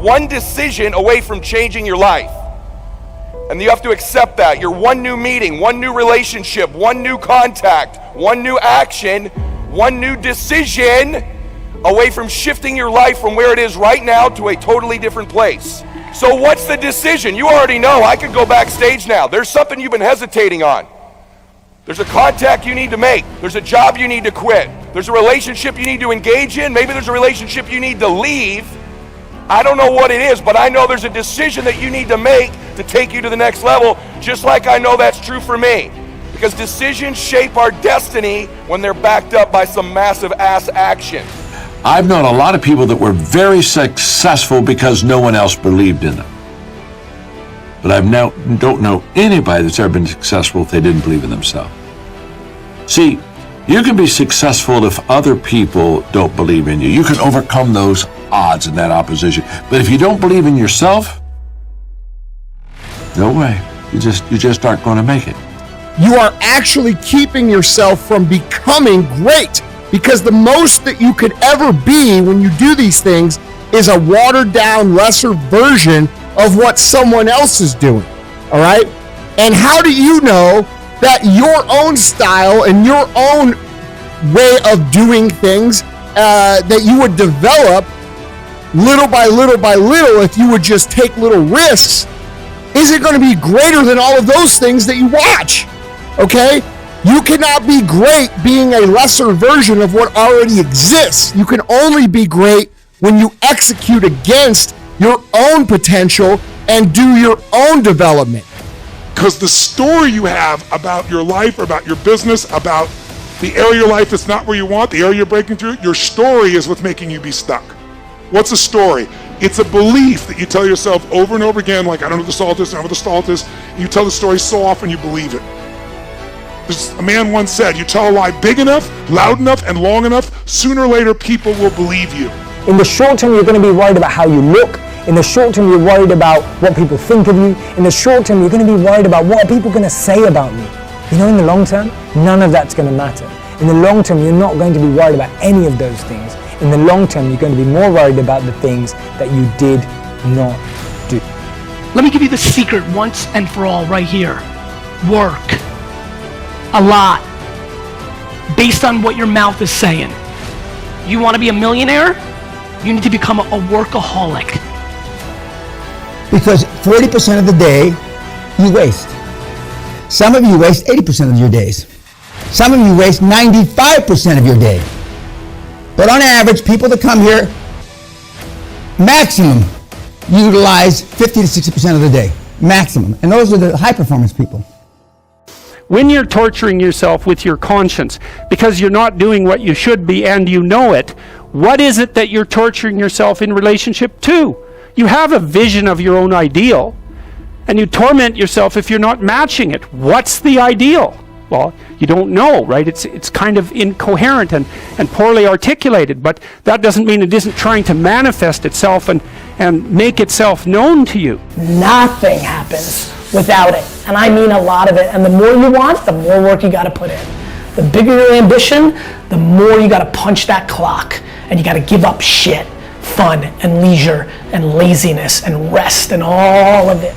one decision away from changing your life. And you have to accept that. You're one new meeting, one new relationship, one new contact, one new action, one new decision away from shifting your life from where it is right now to a totally different place. So what's the decision? You already know. I could go backstage now. There's something you've been hesitating on. There's a contact you need to make. There's a job you need to quit. There's a relationship you need to engage in. Maybe there's a relationship you need to leave. I don't know what it is, but I know there's a decision that you need to make to take you to the next level, just like I know that's true for me. Because decisions shape our destiny when they're backed up by some massive ass action. I've known a lot of people that were very successful because no one else believed in them. But I don't know anybody that's ever been successful if they didn't believe in themselves. See, you can be successful if other people don't believe in you. You can overcome those odds and that opposition. But if you don't believe in yourself, no way. You just aren't going to make it. You are actually keeping yourself from becoming great, because the most that you could ever be when you do these things is a watered down, lesser version of what someone else is doing. All right? And how do you know that your own style and your own way of doing things that you would develop little by little by little, if you would just take little risks, is it going to be greater than all of those things that you watch? Okay? You cannot be great being a lesser version of what already exists. You can only be great when you execute against your own potential and do your own development. Because the story you have about your life, about your business, about the area of your life that's not where you want, the area you're breaking through, your story is what's making you be stuck. What's a story? It's a belief that you tell yourself over and over again, like, I don't know what the salt is, I don't know what the salt is. You tell the story so often you believe it. A man once said, you tell a lie big enough, loud enough, and long enough, sooner or later people will believe you. In the short term, you're going to be worried about how you look. In the short term, you're worried about what people think of you. In the short term, you're going to be worried about what are people going to say about me. You know, in the long term, none of that's going to matter. In the long term, you're not going to be worried about any of those things. In the long term, you're going to be more worried about the things that you did not do. Let me give you the secret once and for all right here. Work. A lot. Based on what your mouth is saying. You want to be a millionaire? You need to become a workaholic. Because 40% of the day you waste. Some of you waste 80% of your days. Some of you waste 95% of your day. But on average, people that come here maximum utilize 50 to 60% of the day. Maximum. And those are the high performance people. When you're torturing yourself with your conscience because you're not doing what you should be and you know it, what is it that you're torturing yourself in relationship to? You have a vision of your own ideal and you torment yourself if you're not matching it. What's the ideal? Well, you don't know, right? It's kind of incoherent and poorly articulated, but that doesn't mean it isn't trying to manifest itself and make itself known to you. Nothing happens without it. And I mean a lot of it. And the more you want, the more work you got to put in. The bigger your ambition, the more you got to punch that clock. And you got to give up shit, fun and leisure and laziness and rest and all of it.